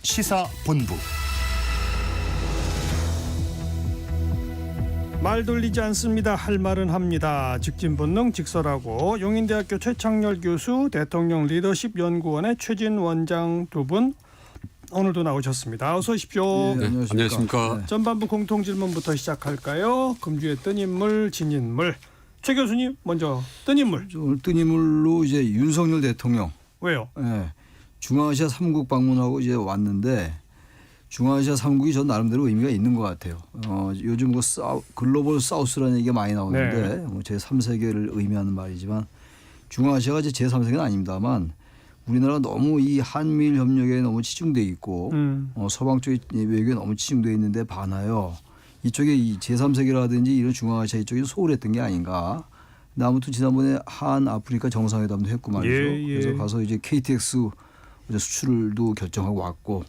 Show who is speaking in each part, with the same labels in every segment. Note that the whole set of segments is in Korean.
Speaker 1: 시사본부.
Speaker 2: 말 돌리지 않습니다. 할 말은 합니다. 직진본능 직설하고 용인대학교 최창렬 교수, 대통령 리더십 연구원의 최진 원장 두 분 오늘도 나오셨습니다. 어서 오십시오.
Speaker 3: 네, 안녕하십니까.
Speaker 2: 네. 전반부 공통질문부터 시작할까요? 금주의 뜬 인물, 진 인물. 최 교수님 먼저 뜬 인물.
Speaker 3: 오늘 뜬 인물로 이제 윤석열 대통령.
Speaker 2: 왜요?
Speaker 3: 네, 중앙아시아 3국 방문하고 이제 왔는데 중앙아시아 3국이 전 나름대로 의미가 있는 것 같아요. 요즘 글로벌 사우스라는 얘기가 많이 나오는데
Speaker 2: 네.
Speaker 3: 제 3세계를 의미하는 말이지만 중앙아시아가 이제 제 3세계는 아닙니다만 우리나라가 너무 이 한미일 협력에 너무 치중돼 있고 서방 쪽 외교에 너무 치중돼 있는데 반하여 이쪽에 이 제3세계라든지 이런 중앙아시아 이쪽이 소홀했던 게 아닌가. 근데 아무튼 지난번에 한 아프리카 정상회담도 했고 말이죠.
Speaker 2: 예.
Speaker 3: 그래서 가서 이제 KTX 수출도 결정하고 왔고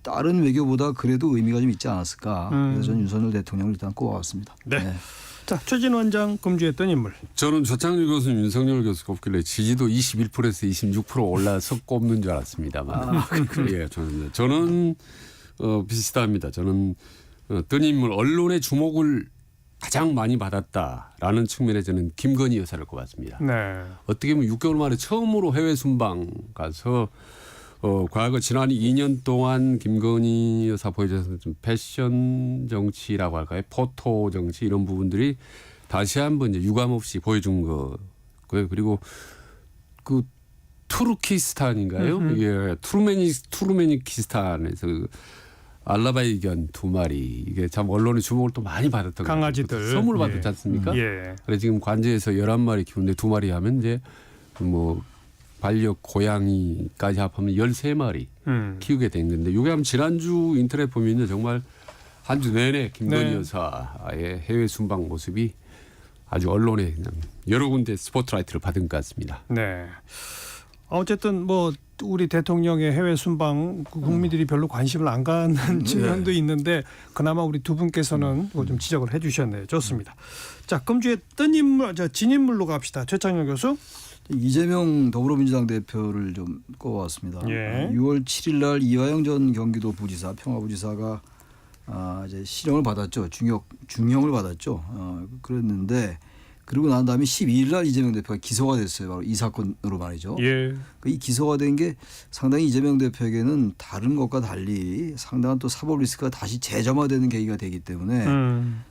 Speaker 3: 다른 외교보다 그래도 의미가 좀 있지 않았을까. 그래서 저는 윤석열 대통령을 일단 꼽아왔습니다.
Speaker 2: 네. 네. 자, 최진 원장 금주의 뜬 인물.
Speaker 4: 저는 최창렬 교수님, 윤석열 교수 꼽길래 지지도 21%에서 26% 올라서 꼽는 줄 알았습니다만. 예, 저는 비슷합니다. 저는 뜬 인물, 언론의 주목을 가장 많이 받았다라는 측면에 저는 김건희 여사를 꼽았습니다.
Speaker 2: 네.
Speaker 4: 어떻게 보면 6개월 만에 처음으로 해외 순방 가서 과거 지난 2년 동안 김건희 여사 보여줘서 좀 패션 정치라고 할까요? 포토 정치 이런 부분들이 다시 한번 이제 유감없이 보여준 거고요. 그리고 그 투르키스탄인가요? 이게 투르메니키스탄에서 알라바이견 2마리 이게 참 언론의 주목을 또 많이 받았던
Speaker 2: 강아지들
Speaker 4: 선물 받았지 않습니까?
Speaker 2: 예.
Speaker 4: 그래서 지금 관제에서 11마리 키우는데 2마리 하면 이제 뭐 반려 고양이까지 합하면 13마리 키우게 된 건데 이게 아마 지난주 인터넷 보면요 정말 한 주 내내 김건희 여사의 해외 순방 모습이 아주 언론에 여러 군데 스포트라이트를 받은 것 같습니다.
Speaker 2: 네. 어쨌든 뭐 우리 대통령의 해외 순방 국민들이 별로 관심을 안 갖는 측면도 있는데 그나마 우리 두 분께서는 이거 좀 지적을 해 주셨네요. 좋습니다. 자, 금주의 뜬 인물, 진 인물로 갑시다. 최창렬 교수.
Speaker 3: 이재명 더불어민주당 대표를 좀 꼽아왔습니다.
Speaker 2: 예.
Speaker 3: 6월 7일 날 이화영 전 경기도 부지사, 평화부지사가 이제 실형을 받았죠. 중형을 받았죠. 그랬는데 그리고 난 다음에 12일 날 이재명 대표가 기소가 됐어요. 바로 이 사건으로 말이죠.
Speaker 2: 예.
Speaker 3: 이 기소가 된 게 상당히 이재명 대표에게는 다른 것과 달리 상당한 또 사법 리스크가 다시 재점화되는 계기가 되기 때문에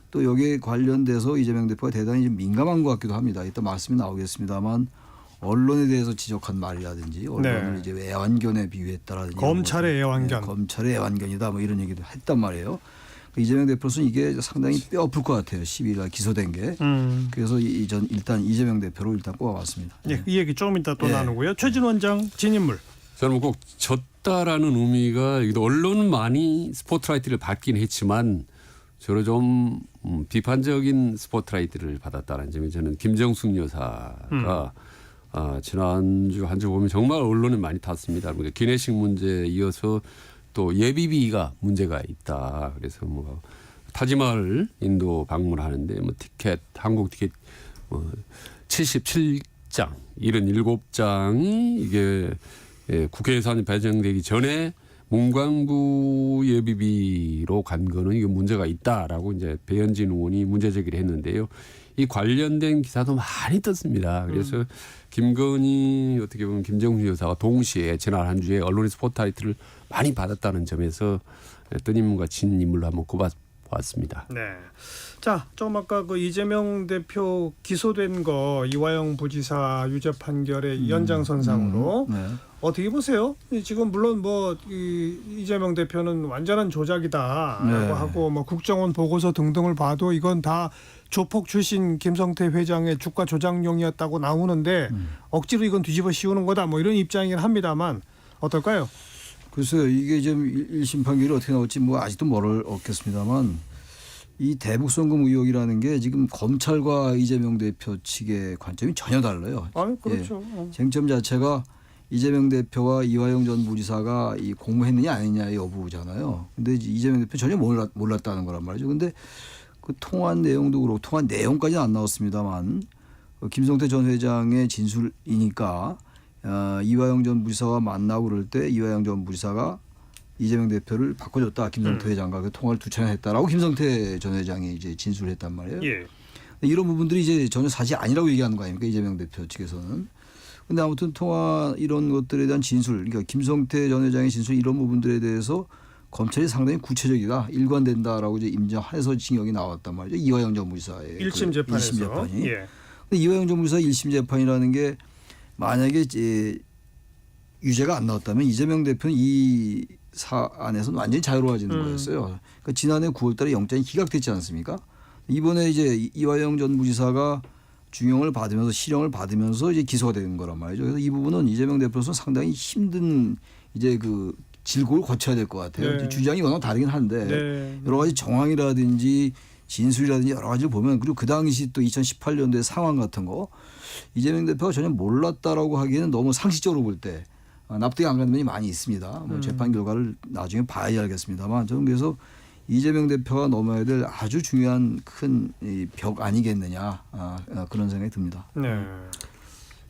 Speaker 3: 또 여기에 관련돼서 이재명 대표가 대단히 좀 민감한 것 같기도 합니다. 이따 말씀이 나오겠습니다만 언론에 대해서 지적한 말이라든지 언론을 이제 애완견에 비유했다라든지
Speaker 2: 검찰의 애완견.
Speaker 3: 검찰의 애완견이다 뭐 이런 얘기도 했단 말이에요. 이재명 대표로서는 이게 상당히 뼈 아플 것 같아요. 12일 날 기소된 게. 그래서 전 일단 이재명 대표로 일단 꼽아봤습니다.
Speaker 2: 예, 이 얘기 조금 이따 또 나누고요. 최진 원장 진 인물.
Speaker 4: 저는 꼭 졌다라는 의미가 언론은 많이 스포트라이트를 받긴 했지만 저로 좀 비판적인 스포트라이트를 받았다는 점이 저는 김정숙 여사가 지난주 한 주 보면 정말 언론에 많이 탔습니다. 기내식 문제에 이어서 또 예비비가 문제가 있다. 그래서 뭐 타지마을 인도 방문하는데 뭐 티켓 항공 티켓 77장 77장이 이게 국회 예산이 배정되기 전에 문광부 예비비로 간 거는 이게 문제가 있다라고 이제 배현진 의원이 문제 제기를 했는데요. 이 관련된 기사도 많이 떴습니다. 그래서 김건희 어떻게 보면 김정숙 여사가 동시에 지난 한 주에 언론의 스포트라이트를 많이 받았다는 점에서 뜬 인물과 진 인물로 한번 꼽아봤습니다.
Speaker 2: 네. 자, 좀 아까 그 이재명 대표 기소된 거 이화영 부지사 유죄 판결의 연장선상으로 어떻게 보세요? 지금 물론 뭐 이재명 대표는 완전한 조작이다라고 하고 뭐 국정원 보고서 등등을 봐도 이건 다 조폭 출신 김성태 회장의 주가 조작용이었다고 나오는데 억지로 이건 뒤집어 씌우는 거다 뭐 이런 입장이긴 합니다만 어떨까요?
Speaker 3: 글쎄요. 이게 좀 1심 판결이 어떻게 나올지 뭐 아직도 모를 없겠습니다만 이 대북송금 의혹이라는 게 지금 검찰과 이재명 대표 측의 관점이 전혀 달라요.
Speaker 2: 그렇죠.
Speaker 3: 쟁점 자체가 이재명 대표와 이화영 전 부지사가 이 공모했느냐 아니냐의 여부잖아요. 근데 이재명 대표 전혀 몰랐다는 거란 말이죠. 근데 그 통화한 내용도 그렇고 통화한 내용까지는 안 나왔습니다만 김성태 전 회장의 진술이니까 이화영 전 부지사와 만나고 그럴 때 이화영 전 부지사가 이재명 대표를 바꿔줬다. 김성태 회장과 그 통화를 2차례 했다라고 김성태 전 회장이 이제 진술을 했단 말이에요.
Speaker 2: 예.
Speaker 3: 이런 부분들이 이제 전혀 사실 아니라고 얘기하는 거 아닙니까? 이재명 대표 측에서는. 근데 아무튼 통화 이런 것들에 대한 진술, 그러니까 김성태 전 회장의 진술 이런 부분들에 대해서 검찰이 상당히 구체적이다, 일관된다라고 이제 임정해서 징역이 나왔단 말이죠. 이화영 전 부지사의
Speaker 2: 1심 재판에서.
Speaker 3: 1심 재판이.
Speaker 2: 예.
Speaker 3: 근데 이화영 전 부지사 1심 재판이라는 게 만약에 이제 유죄가 안 나왔다면 이재명 대표는 이 사안에서는 완전히 자유로워지는 거였어요. 그러니까 지난해 9월달에 영장이 기각됐지 않습니까? 이번에 이제 이화영 전 부지사가 중형을 받으면서 실형을 받으면서 이제 기소가 되는 거란 말이죠. 그래서 이 부분은 이재명 대표로서 상당히 힘든 이제 그 질곡을 거쳐야 될 것 같아요.
Speaker 2: 네.
Speaker 3: 주장이 워낙 다르긴 한데
Speaker 2: 네.
Speaker 3: 여러 가지 정황이라든지 진술이라든지 여러 가지를 보면 그리고 그 당시 또 2018년도의 상황 같은 거 이재명 대표가 전혀 몰랐다라고 하기에는 너무 상식적으로 볼 때 납득이 안 가는 면이 많이 있습니다. 뭐 재판 결과를 나중에 봐야 알겠습니다만 저는 그래서 이재명 대표가 넘어야 될 아주 중요한 큰 벽 아니겠느냐 그런 생각이 듭니다.
Speaker 2: 네.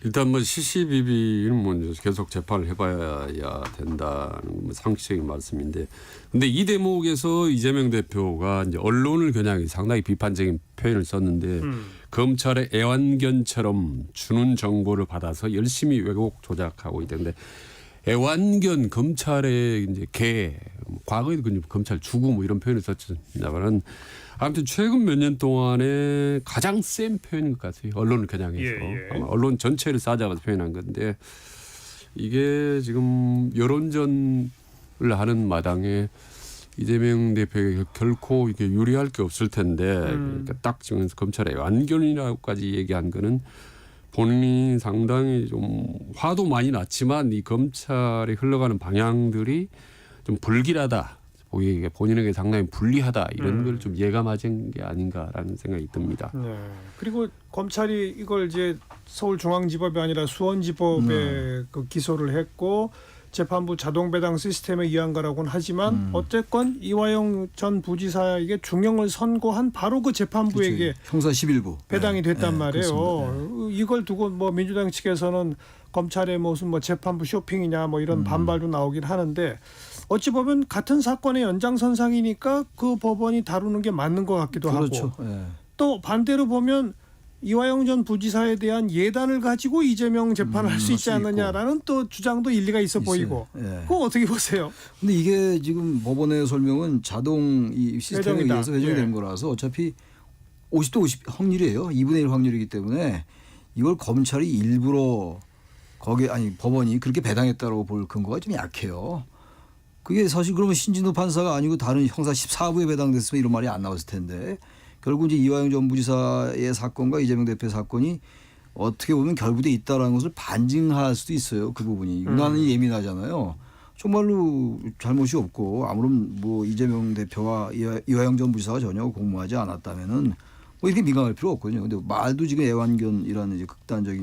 Speaker 4: 일단 뭐 시시비비는 뭐 계속 재판을 해봐야 된다는 뭐 상식적인 말씀인데, 근데 이 대목에서 이재명 대표가 이제 언론을 겨냥해 상당히 비판적인 표현을 썼는데 검찰의 애완견처럼 주는 정보를 받아서 열심히 왜곡 조작하고 있던데, 애완견 검찰의 이제 개, 과거에도 검찰 주구 뭐 이런 표현을 썼습니다만은 아무튼 최근 몇 년 동안에 가장 센 표현인 것 같아요. 언론을 겨냥해서.
Speaker 2: 예.
Speaker 4: 아마 언론 전체를 싸잡아서 표현한 건데, 이게 지금 여론전을 하는 마당에 이재명 대표에게 결코 이게 유리할 게 없을 텐데, 그러니까 딱 지금 검찰의 완견이라고까지 얘기한 거는 본인이 상당히 좀 화도 많이 났지만 이 검찰이 흘러가는 방향들이 좀 불길하다, 보기에 본인에게 상당히 불리하다, 이런 걸 좀 예감하신 게 아닌가라는 생각이 듭니다.
Speaker 2: 네. 그리고 검찰이 이걸 이제 서울중앙지법이 아니라 수원지법에 그 기소를 했고 재판부 자동 배당 시스템에 의한 거라고는 하지만 어쨌건 이화영 전 부지사에게 중형을 선고한 바로 그 재판부에게
Speaker 3: 그렇죠. 형사 11부
Speaker 2: 배당이 됐단 말이에요.
Speaker 3: 그렇습니다.
Speaker 2: 이걸 두고 뭐 민주당 측에서는 검찰의 무슨 뭐 재판부 쇼핑이냐 뭐 이런 반발도 나오긴 하는데, 어찌 보면 같은 사건의 연장선상이니까 그 법원이 다루는 게 맞는 것 같기도
Speaker 3: 그렇죠.
Speaker 2: 하고,
Speaker 3: 예.
Speaker 2: 또 반대로 보면 이화영 전 부지사에 대한 예단을 가지고 이재명 재판을 할 수 있지 않느냐라는 또 주장도 일리가 있어 보이고,
Speaker 3: 예.
Speaker 2: 그거 어떻게 보세요?
Speaker 3: 근데 이게 지금 법원의 설명은 자동 이 시스템에
Speaker 2: 배정이다.
Speaker 3: 의해서 배정이
Speaker 2: 예.
Speaker 3: 된 거라서 어차피 50대 50 확률이에요. 2분의 1 확률이기 때문에 이걸 검찰이 일부러 법원이 그렇게 배당했다고 볼 근거가 좀 약해요. 그게 사실 그러면 신진호 판사가 아니고 다른 형사 14부에 배당됐으면 이런 말이 안 나왔을 텐데, 결국 이제 이화영 전 부지사의 사건과 이재명 대표의 사건이 어떻게 보면 결부돼 있다라는 것을 반증할 수도 있어요. 그 부분이 유난히 예민하잖아요. 정말로 잘못이 없고 아무런 뭐 이재명 대표와 이화영 전 부지사가 전혀 공모하지 않았다면은 뭐 이렇게 민감할 필요 없거든요. 근데 말도 지금 애완견이라는 이제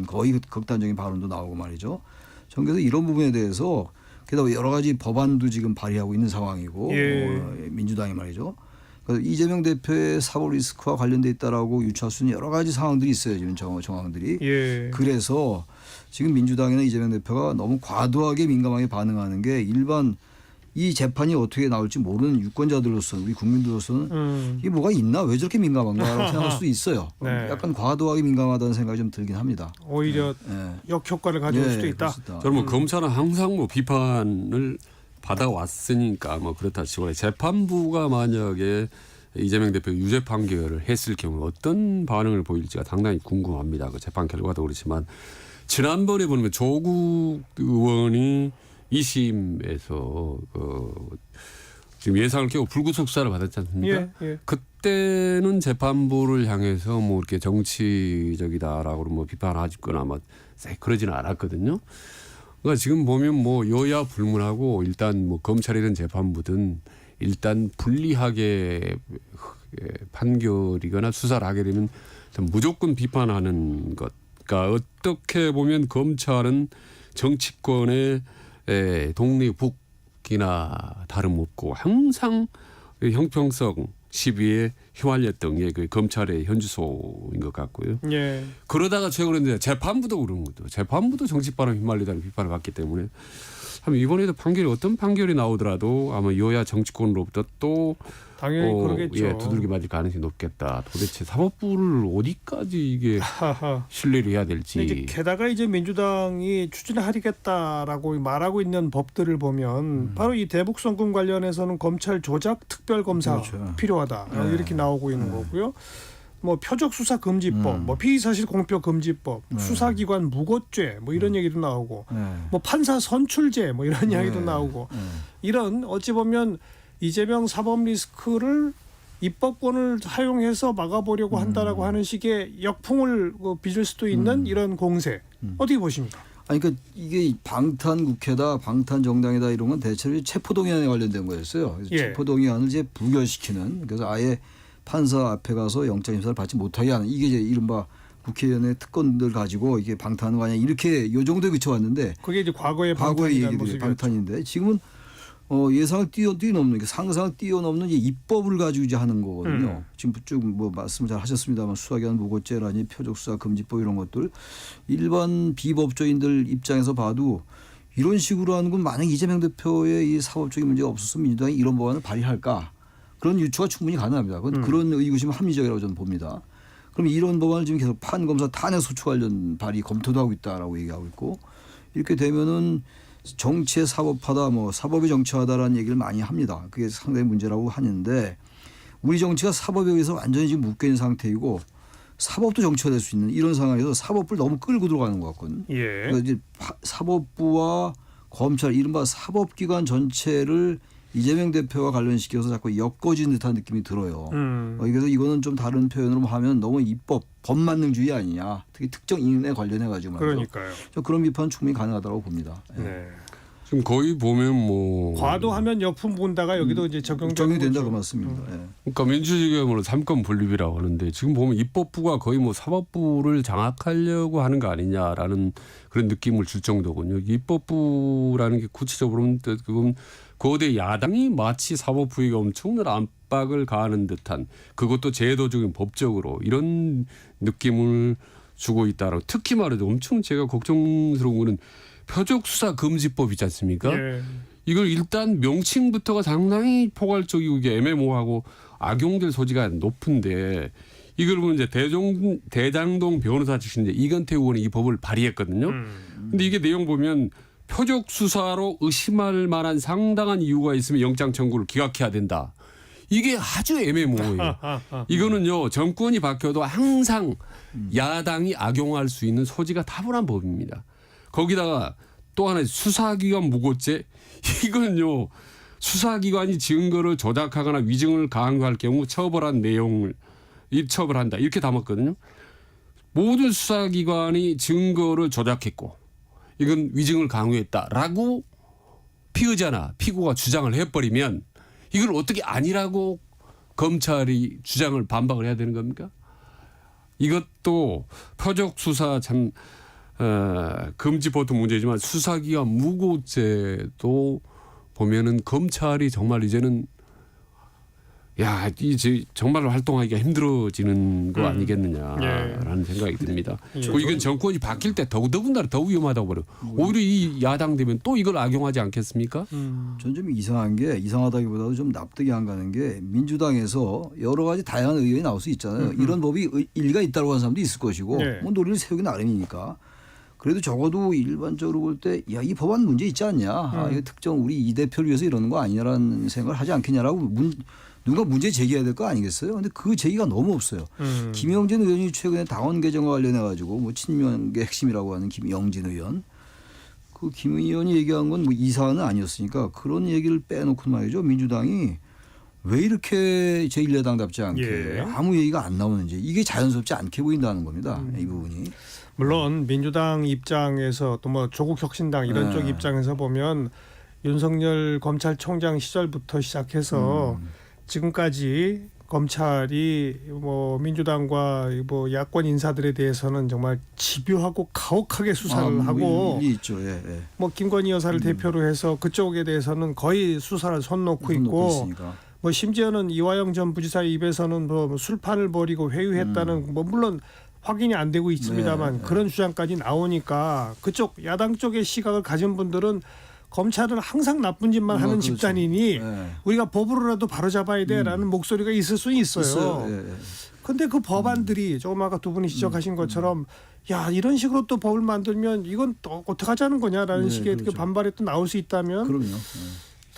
Speaker 3: 거의 극단적인 발언도 나오고 말이죠. 전 그래서 이런 부분에 대해서 게다가 여러 가지 법안도 지금 발의하고 있는 상황이고, 민주당이 말이죠. 그래서 이재명 대표의 사법 리스크와 관련돼 있다라고 유추할 수 있는 여러 가지 상황들이 있어요. 지금 정황들이.
Speaker 2: 예.
Speaker 3: 그래서 지금 민주당이나 이재명 대표가 너무 과도하게 민감하게 반응하는 게 일반 이 재판이 어떻게 나올지 모르는 유권자들로서 우리 국민들로서는 이게 뭐가 있나, 왜 저렇게 민감한가라고 생각할 수도 있어요.
Speaker 2: 네.
Speaker 3: 약간 과도하게 민감하다는 생각이 좀 들긴 합니다.
Speaker 2: 오히려 역효과를 가져올 수도 있다.
Speaker 3: 그렇습니다.
Speaker 4: 저는 뭐 검찰은 항상 뭐 비판을 받아왔으니까 뭐 그렇다 치고, 재판부가 만약에 이재명 대표 유죄 판결을 했을 경우 어떤 반응을 보일지가 상당히 궁금합니다. 그 재판 결과도 그렇지만 지난번에 보면 조국 의원이 2심에서 지금 예상을 깨고 불구속 수사를 받았지 않습니까?
Speaker 2: 예.
Speaker 4: 그때는 재판부를 향해서 뭐 이렇게 정치적이다라고 뭐 비판하거나 뭐 그러지는 않았거든요. 그러니까 지금 보면 뭐 여야 불문하고 일단 뭐 검찰이든 재판부든 일단 불리하게 판결이거나 수사를 하게 되면 무조건 비판하는 것. 그러니까 어떻게 보면 검찰은 정치권의 독립국이나 다름없고 항상 형평성 시비에 휘말렸던 게 그 검찰의 현주소인 것 같고요. 참 이번에도 판결이 어떤 판결이 나오더라도 아마 여야 정치권으로부터 또
Speaker 2: 당연히 그러겠죠.
Speaker 4: 예, 두들겨 맞을 가능성이 높겠다. 도대체 사법부를 어디까지 이게 신뢰를 해야 될지.
Speaker 2: 이제 게다가 이제 민주당이 추진하겠다라고 말하고 있는 법들을 보면 바로 이 대북송금 관련해서는 검찰 조작 특별검사
Speaker 3: 그렇죠.
Speaker 2: 필요하다
Speaker 3: 네.
Speaker 2: 이렇게 나오고 있는 거고요. 뭐 표적 수사 금지법, 뭐 피의사실 공표 금지법, 수사기관 무고죄 뭐 이런 얘기도 나오고, 뭐 판사 선출제 뭐 이런 이야기도 나오고, 이런 어찌 보면 이재명 사법 리스크를 입법권을 사용해서 막아보려고 한다라고 하는 식의 역풍을 빚을 수도 있는 이런 공세 어떻게 보십니까?
Speaker 3: 아니 그러니까 이게 방탄국회다, 방탄정당이다 이런 건 대체로 체포동의안에 관련된 거였어요. 그래서
Speaker 2: 예.
Speaker 3: 체포동의안을 이제 부결시키는, 그래서 아예 판사 앞에 가서 영장심사를 받지 못하게 하는, 이게 이제 이른바 국회의원의 특권들 가지고 이게 방탄하는 거 아니야, 이렇게 요 정도에 그쳐왔는데,
Speaker 2: 그게 이제 과거의
Speaker 3: 과거의
Speaker 2: 방탄이라는
Speaker 3: 얘기들이
Speaker 2: 모습이었죠.
Speaker 3: 방탄인데 지금은 예상을 뛰어넘는, 상상을 뛰어넘는 이제 입법을 가지고 이제 하는 거거든요. 지금 쭉 뭐 말씀 잘 하셨습니다만 수사기관 무고죄라니 표적수사 금지법 이런 것들 일반 비법조인들 입장에서 봐도 이런 식으로 하는 건 만약 이재명 대표의 이 사법적인 문제가 없었으면 민주당이 이런 법안을 발의할까? 그런 유추가 충분히 가능합니다. 그런 의구심은 합리적이라고 저는 봅니다. 그럼 이런 법안을 지금 계속 판검사 탄핵 소추 관련 발의 검토도 하고 있다라고 얘기하고 있고, 이렇게 되면은 정치의 사법화다, 뭐 사법이 정치화다라는 얘기를 많이 합니다. 그게 상당히 문제라고 하는데, 우리 정치가 사법에 의해서 완전히 지금 묶여 있는 상태이고 사법도 정치화될 수 있는 이런 상황에서 사법부를 너무 끌고 들어가는 것 같거든요.
Speaker 2: 예.
Speaker 3: 그러니까 이제 사법부와 검찰, 이른바 사법기관 전체를 이재명 대표와 관련시켜서 자꾸 엮어진 듯한 느낌이 들어요. 그래서 이거는 좀 다른 표현으로 하면 너무 법만능주의 아니냐, 특히 특정 인에 관련해 가지고 말이죠.
Speaker 2: 그러니까요.
Speaker 3: 그런 비판 충분히 가능하다고 봅니다.
Speaker 2: 네.
Speaker 4: 지금 거의 보면 뭐
Speaker 2: 과도하면 역풍 분다가 여기도 이제 적용되는
Speaker 3: 적용이 된다
Speaker 2: 거죠.
Speaker 3: 그 맞습니다. 예.
Speaker 4: 그러니까 민주주의적으로 삼권 분립이라고 하는데 지금 보면 입법부가 거의 뭐 사법부를 장악하려고 하는 거 아니냐라는 그런 느낌을 줄 정도군요. 입법부라는 게 구체적으로는 그건 거대 야당이 마치 사법부에게 엄청난 압박을 가하는 듯한, 그것도 제도적인 법적으로 이런 느낌을 주고 있다라고. 특히 말해도 엄청 제가 걱정스러운 거는 표적수사 금지법 있지 않습니까?
Speaker 2: 예.
Speaker 4: 이걸 일단 명칭부터가 상당히 포괄적이고 이게 애매모호하고 악용될 소지가 높은데, 이걸 보면 이제 대장동 변호사 출신인데 이건태 의원이 이 법을 발의했거든요. 근데 이게 내용 보면 표적 수사로 의심할 만한 상당한 이유가 있으면 영장 청구를 기각해야 된다. 이게 아주 애매모호해요. 이거는요, 정권이 바뀌어도 항상 야당이 악용할 수 있는 소지가 다분한 법입니다. 거기다가 또 하나 수사기관 무고죄, 이건요 수사기관이 증거를 조작하거나 위증을 강요할 경우 처벌한 내용을 처벌한다, 이렇게 담았거든요. 모든 수사기관이 증거를 조작했고 이건 위증을 강요했다라고 피의자나 피고가 주장을 해버리면 이걸 어떻게 아니라고 검찰이 주장을 반박을 해야 되는 겁니까? 이것도 표적 수사 참 금지법도 문제지만 수사기관 무고죄도 보면은 검찰이 정말 이제는 이제 정말로 활동하기가 힘들어지는 거 아니겠느냐라는 생각이 듭니다. 그리고 이건 정권이 바뀔 때 더군다나 더 위험하다고 봐요. 오히려 이 야당 되면 또 이걸 악용하지 않겠습니까?
Speaker 3: 전 좀 이상한 게, 이상하다기보다도 좀 납득이 안 가는 게, 민주당에서 여러 가지 다양한 의견이 나올 수 있잖아요. 이런 법이 일리가 있다고 하는 사람도 있을 것이고,
Speaker 2: 네.
Speaker 3: 뭐 논리를 세우기 나름이니까. 그래도 적어도 일반적으로 볼 때 이 법안 문제 있지 않냐, 이거 특정 우리 이 대표를 위해서 이러는 거 아니냐라는 생각을 하지 않겠냐라고 누가 문제 제기해야 될 거 아니겠어요? 근데 그 제기가 너무 없어요. 김영진 의원이 최근에 당원 개정과 관련해 가지고 뭐 친명의 핵심이라고 하는 김영진 의원, 그 김 의원이 얘기한 건 뭐 이 사안은 아니었으니까 그런 얘기를 빼놓고 말이죠. 민주당이 왜 이렇게 제1야당답지 않게 아무 얘기가 안 나오는지, 이게 자연스럽지 않게 보인다는 겁니다. 이 부분이.
Speaker 2: 물론 민주당 입장에서 또 뭐 조국혁신당 이런 쪽 입장에서 보면 윤석열 검찰총장 시절부터 시작해서 지금까지 검찰이 뭐 민주당과 뭐 야권 인사들에 대해서는 정말 집요하고 가혹하게 수사를 하고,
Speaker 3: 일리 있죠. 예.
Speaker 2: 뭐 김건희 여사를 대표로 해서 그쪽에 대해서는 거의 수사를 손 놓고 있고,
Speaker 3: 있으니까.
Speaker 2: 뭐 심지어는 이화영 전 부지사의 입에서는 뭐 술판을 벌이고 회유했다는 뭐 물론 확인이 안 되고 있습니다만 그런 주장까지 나오니까 그쪽 야당 쪽의 시각을 가진 분들은 검찰은 항상 나쁜 짓만 하는
Speaker 3: 그렇죠.
Speaker 2: 집단이니
Speaker 3: 네.
Speaker 2: 우리가 법으로라도 바로잡아야 돼라는 목소리가 있을 수 있어요.
Speaker 3: 예, 예.
Speaker 2: 근데 그 법안들이 조금 아까 두 분이 지적하신 것처럼 야 이런 식으로 또 법을 만들면 이건 또 어떻게 하자는 거냐라는
Speaker 3: 네,
Speaker 2: 식의
Speaker 3: 그렇죠.
Speaker 2: 반발이 또 나올 수 있다면
Speaker 3: 그럼요.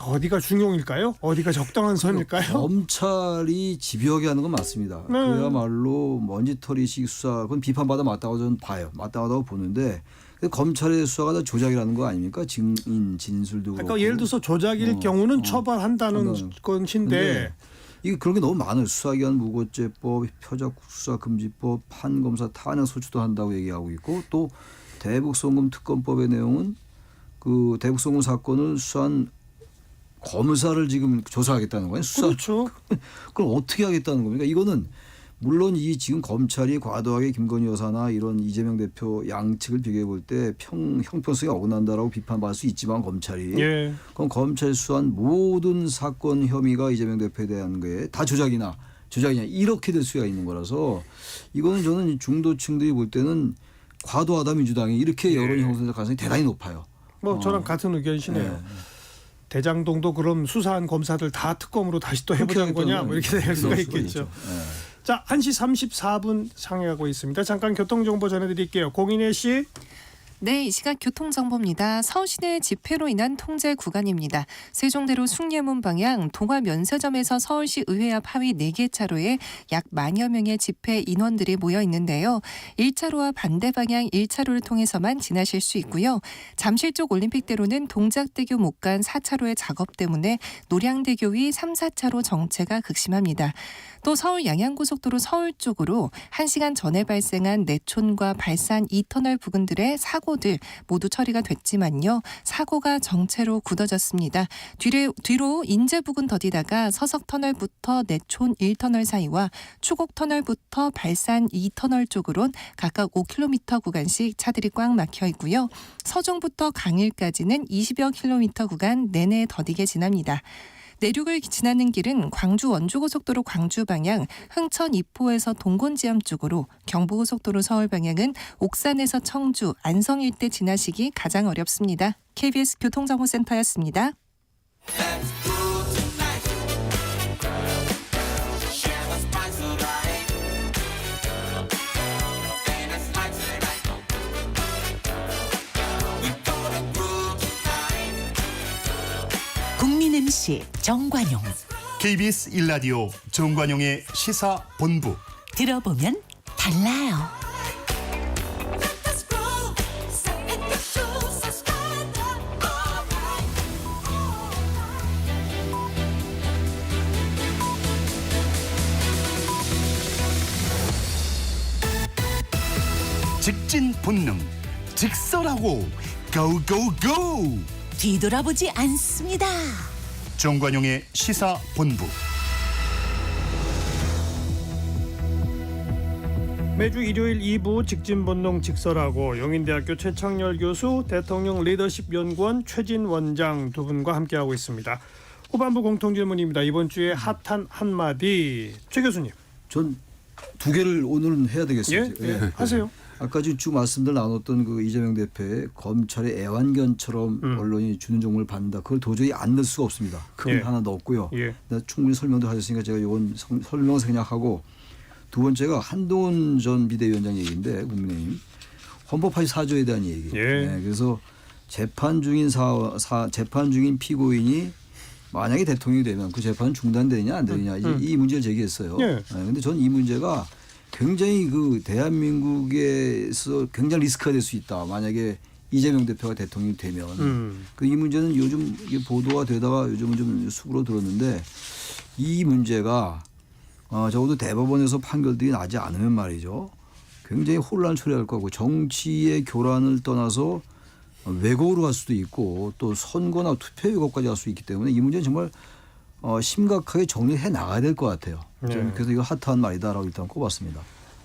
Speaker 2: 어디가 중용일까요? 어디가 적당한 선일까요?
Speaker 3: 검찰이 집요하게 하는 건 맞습니다.
Speaker 2: 네.
Speaker 3: 그야말로 먼지털이식 수사 그건 비판받아 맞다고 저는 봐요. 마땅하다고 보는데 검찰의 수사가 다 조작이라는 거 아닙니까? 증인 진술도 그렇고.
Speaker 2: 그러니까 예를 들어서 조작일 경우는 처벌한다는
Speaker 3: 한다는.
Speaker 2: 것인데
Speaker 3: 이게 그런 게 너무 많아요. 수사기관 무고죄법, 표적수사금지법, 판검사 탄핵소추도 한다고 얘기하고 있고 또 대북송금 특검법의 내용은 그 대북송금 사건을 수사한 검사를 지금 조사하겠다는 거예요. 수사.
Speaker 2: 그렇죠.
Speaker 3: 그럼 어떻게 하겠다는 겁니까? 이거는 물론 이 지금 검찰이 과도하게 김건희 여사나 이런 이재명 대표 양측을 비교해 볼 때 형평성이 어긋난다라고 비판받을 수 있지만 검찰이
Speaker 2: 예.
Speaker 3: 그럼 검찰이 수사한 모든 사건 혐의가 이재명 대표에 대한 게 다 조작이냐 이렇게 될 수가 있는 거라서 이거는 저는 중도층들이 볼 때는 과도하다 민주당이 이렇게 여론이 형성될 가능성이 대단히 높아요.
Speaker 2: 뭐 저랑 같은 의견이시네요.
Speaker 3: 네.
Speaker 2: 대장동도 그럼 수사한 검사들 다 특검으로 다시 또 해보자는 거냐 뭐 이렇게 될 수가 있겠죠.
Speaker 3: 네.
Speaker 2: 자 1시 34분 상행하고 있습니다. 잠깐 교통정보 전해드릴게요. 공인혜 씨.
Speaker 1: 네, 이 시각 교통정보입니다. 서울시내 집회로 인한 통제 구간입니다. 세종대로 숭례문 방향 동화면세점에서 서울시 의회 앞 하위 4개 차로에 약 만여 명의 집회 인원들이 모여 있는데요. 1차로와 반대 방향 1차로를 통해서만 지나실 수 있고요. 잠실 쪽 올림픽대로는 동작대교 못 간 4차로의 작업 때문에 노량대교 위 3, 4차로 정체가 극심합니다. 또 서울 양양고속도로 서울 쪽으로 1시간 전에 발생한 내촌과 발산 2터널 부근들의 사고들 모두 처리가 됐지만요. 사고가 정체로 굳어졌습니다. 뒤로 인제 부근 더디다가 서석터널부터 내촌 1터널 사이와 추곡터널부터 발산 2터널 쪽으론 각각 5km 구간씩 차들이 꽉 막혀 있고요. 서종부터 강일까지는 20여 킬로미터 구간 내내 더디게 지납니다. 내륙을 지나는 길은 광주 원주고속도로 광주 방향 흥천 이포에서 동곤지암 쪽으로 경부고속도로 서울 방향은 옥산에서 청주 안성 일대 지나시기 가장 어렵습니다. KBS 교통정보센터였습니다.
Speaker 5: 국민 MC 정관용
Speaker 6: KBS 1라디오 정관용의 시사본부.
Speaker 5: 들어보면 달라요.
Speaker 6: 직진 본능, 직설하고 고고고.
Speaker 5: 뒤돌아보지 않습니다.
Speaker 6: 정관용의 시사본부.
Speaker 2: 매주 일요일 2부 직진본능 직설하고 용인대학교 최창렬 교수, 대통령 리더십 연구원 최진 원장 두 분과 함께하고 있습니다. 후반부 공통질문입니다. 이번 주에 핫한 한마디. 최 교수님.
Speaker 3: 전 두 개를 오늘은 해야 되겠어요.
Speaker 2: 예? 하세요.
Speaker 3: 아까 쭉 말씀들 나눴던 그 이재명 대표의 검찰의 애완견처럼 언론이 주는 종을 받는다. 그걸 도저히 안 넣을 수가 없습니다. 그건
Speaker 2: 예.
Speaker 3: 하나도 없고요.
Speaker 2: 예.
Speaker 3: 충분히 설명도 하셨으니까 제가 이건 설명서 그냥 하고 두 번째가 한동훈 전 비대위원장 얘기인데 국민의힘 헌법 84조에 대한 얘기.
Speaker 2: 예.
Speaker 3: 네, 그래서 재판 중인 피고인이 만약에 대통령이 되면 그 재판은 중단되느냐 안 되느냐 이 문제를 제기했어요. 그런데 저는 이 문제가 굉장히 그 대한민국에서 굉장히 리스크가 될 수 있다. 만약에 이재명 대표가 대통령이 되면 그 이 문제는 요즘 이게 보도가 되다가 요즘은 좀 수그러들었는데 이 문제가 적어도 대법원에서 판결들이 나지 않으면 말이죠. 굉장히 혼란을 초래할 거고 정치의 교란을 떠나서 왜곡으로 갈 수도 있고 또 선거나 투표 왜곡까지 갈 수 있기 때문에 이 문제는 정말 심각하게 정리해 나가야 될 것 같아요. 저는 그래서 이거 핫한 말이다라고 일단 꼽았습니다.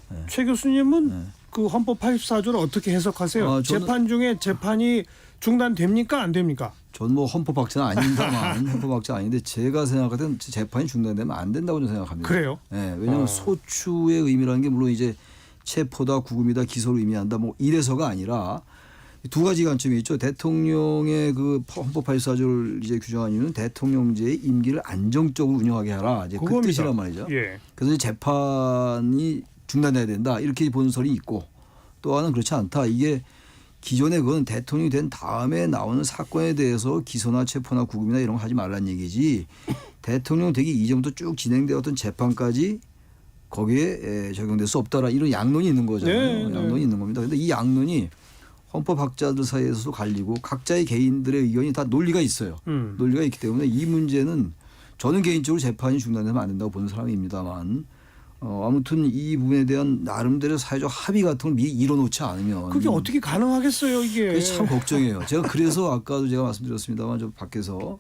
Speaker 3: 네.
Speaker 2: 최 교수님은
Speaker 3: 네.
Speaker 2: 그 헌법 84조를 어떻게 해석하세요?
Speaker 3: 저는
Speaker 2: 재판 중에 재판이 중단됩니까 안 됩니까?
Speaker 3: 전 뭐 헌법학자는 아닙니다만 헌법학자 아닌데 제가 생각할 때는 재판이 중단되면 안 된다고 저는 생각합니다.
Speaker 2: 그래요?
Speaker 3: 네, 왜냐하면 소추의 의미라는 게 물론 이제 체포다 구금이다 기소를 의미한다 뭐 이래서가 아니라 두 가지 관점이 있죠. 대통령의 그 헌법 84조를 이제 규정한 이유는 대통령제의 임기를 안정적으로 운영하게 하라. 이제 그
Speaker 2: 그겁니다.
Speaker 3: 뜻이란 말이죠.
Speaker 2: 예.
Speaker 3: 그래서 재판이 중단돼야 된다. 이렇게 보는 설이 있고 또 하나는 그렇지 않다. 이게 기존에 그건 대통령이 된 다음에 나오는 사건에 대해서 기소나 체포나 구금이나 이런 거 하지 말라는 얘기지. 대통령 되기 이전부터 쭉 진행되었던 재판까지 거기에 적용될 수 없다라 이런 양론이 있는 거잖아요.
Speaker 2: 네,
Speaker 3: 양론이 있는 겁니다. 그런데 이 양론이 헌법학자들 사이에서도 갈리고 각자의 개인들의 의견이 다 논리가 있어요. 논리가 있기 때문에 이 문제는 저는 개인적으로 재판이 중단되면 안 된다고 보는 사람입니다만 아무튼 이 부분에 대한 나름대로 사회적 합의 같은 걸 미리 이뤄놓지 않으면
Speaker 2: 그게 어떻게 가능하겠어요, 이게.
Speaker 3: 그게 참 걱정이에요. 제가 그래서 아까도 제가 말씀드렸습니다만 저 밖에서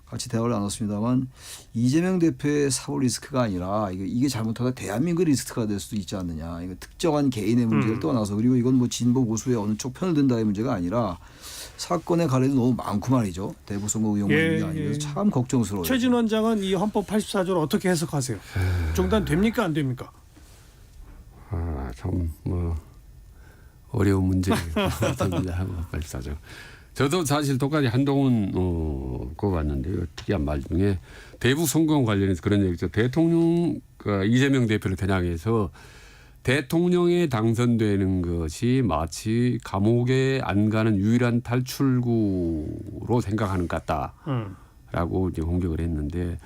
Speaker 3: 같이 대화를 나눴습니다만 이재명 대표의 사법 리스크가 아니라 이게 잘못하다 대한민국 리스크가 될 수도 있지 않느냐. 이거 특정한 개인의 문제를 떠나서 그리고 이건 뭐 진보 보수의 어느 쪽 편을 든다의 문제가 아니라 사건의 가래도 너무 많고 말이죠. 대부선거 의혹 문제가 아니라서 참 걱정스러워요.
Speaker 2: 최진 원장은 이 헌법 84조를 어떻게 해석하세요? 중단됩니까 안 됩니까?
Speaker 4: 참 뭐 어려운 문제 같습니다. 헌법 84조. 저도 사실 똑같이 한동훈 그거 봤는데요. 특이한 말 중에 대북 선거 관련해서 그런 얘기죠. 대통령 이재명 대표를 겨냥해서 대통령에 당선되는 것이 마치 감옥에 안 가는 유일한 탈출구로 생각하는 것 같다라고 이제 공격을 했는데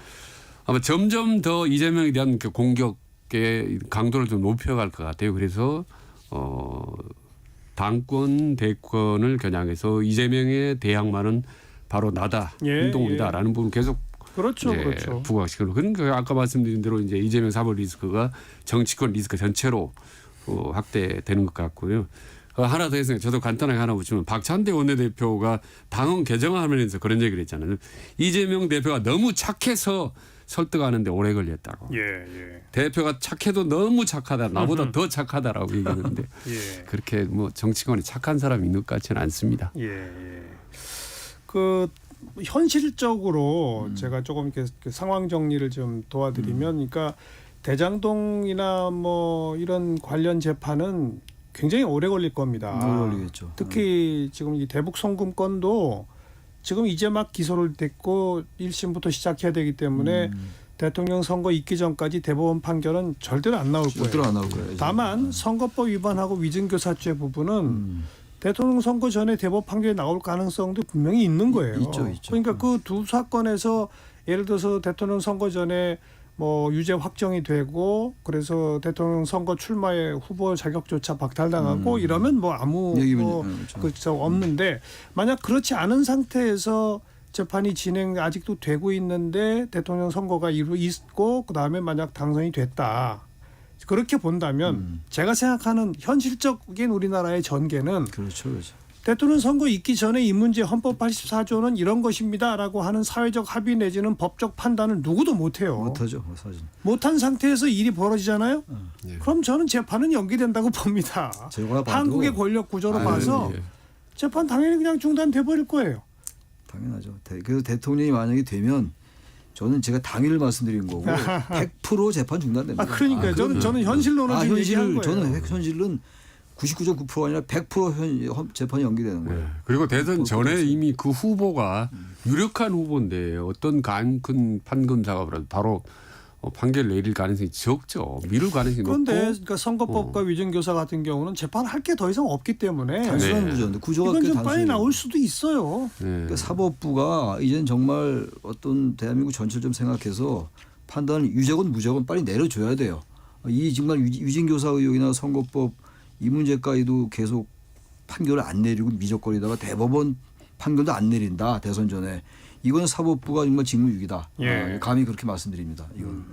Speaker 4: 아마 점점 더 이재명에 대한 그 공격의 강도를 좀 높여갈 것 같아요. 그래서 당권 대권을 겨냥해서 이재명의 대항마는 바로 나다, 한동훈이다라는 부분 계속
Speaker 2: 그렇죠, 그렇죠.
Speaker 4: 부각시키고 그러니까 아까 말씀드린 대로 이제 이재명 사법 리스크가 정치권 리스크 전체로 확대되는 것 같고요. 하나 더 해서 저도 간단하게 하나 붙이면 박찬대 원내대표가 당헌 개정하면서 그런 얘기를 했잖아요. 이재명 대표가 너무 착해서 설득하는데 오래 걸렸다고.
Speaker 2: 예.
Speaker 4: 대표가 착해도 너무 착하다. 나보다 더 착하다라고 얘기하는데
Speaker 2: 예.
Speaker 4: 그렇게 뭐 정치권에 착한 사람이 있는 것 같지는 않습니다.
Speaker 2: 예. 그 현실적으로 제가 조금 이렇게 상황 정리를 좀 도와드리면, 그러니까 대장동이나 뭐 이런 관련 재판은 굉장히 오래 걸릴 겁니다.
Speaker 3: 오래 걸리겠죠.
Speaker 2: 특히 지금 이 대북 송금 건도 지금 이제 막 기소를 됐고 1심부터 시작해야 되기 때문에 대통령 선거 있기 전까지 대법원 판결은 절대로 안 나올 거예요.
Speaker 3: 절대로 안 나올 거예요.
Speaker 2: 다만 선거법 위반하고 위증교사죄 부분은 대통령 선거 전에 대법 판결이 나올 가능성도 분명히 있는 거예요.
Speaker 3: 있죠.
Speaker 2: 그러니까 그 두 사건에서 예를 들어서 대통령 선거 전에 뭐 유죄 확정이 되고 그래서 대통령 선거 출마의 후보 자격조차 박탈당하고 이러면 뭐 아무 그렇죠 없는데, 만약 그렇지 않은 상태에서 재판이 진행 아직도 되고 있는데 대통령 선거가 있고 그다음에 만약 당선이 됐다. 그렇게 본다면 제가 생각하는 현실적인 우리나라의 전개는
Speaker 3: 그렇죠.
Speaker 2: 대통령 선거 있기 전에 이 문제 헌법 84조는 이런 것입니다라고 하는 사회적 합의 내지는 법적 판단을 누구도 못해요.
Speaker 3: 못하죠. 사실.
Speaker 2: 못한 상태에서 일이 벌어지잖아요. 그럼 저는 재판은 연기된다고 봅니다. 한국의 권력 구조로 봐서 재판 당연히 그냥 중단돼 버릴 거예요.
Speaker 3: 당연하죠. 그래서 대통령이 만약에 되면 저는 제가 당일 말씀드린 거고 100% 재판 중단됩니다.
Speaker 2: 그러니까요. 저는 현실론을 지금 얘기한 거예요.
Speaker 3: 저는 현실은 99.9%가 아니라 100% 재판이 연기되는 거예요.
Speaker 4: 그리고 대선 전에 이미 그 후보가 유력한 후보인데 어떤 큰 판검사가 바로 판결 내릴 가능성이 적죠. 미룰 가능성이
Speaker 2: 그런데
Speaker 4: 높고.
Speaker 2: 그러니까 선거법과 위증교사 같은 경우는 재판할 게 더 이상 없기 때문에
Speaker 3: 단순한 구조인데 구조가
Speaker 2: 이건
Speaker 3: 꽤
Speaker 2: 좀 빨리
Speaker 3: 단순해요.
Speaker 2: 나올 수도 있어요.
Speaker 3: 그러니까 사법부가 이제는 정말 어떤 대한민국 전체를 좀 생각해서 판단을 유죄건 무죄건 빨리 내려줘야 돼요. 이 정말 위증교사 의혹이나 선거법 이 문제까지도 계속 판결을 안 내리고 미적거리다가 대법원 판결도 안 내린다 대선 전에, 이건 사법부가 정말 직무유기다. 감히 그렇게 말씀드립니다. 이건.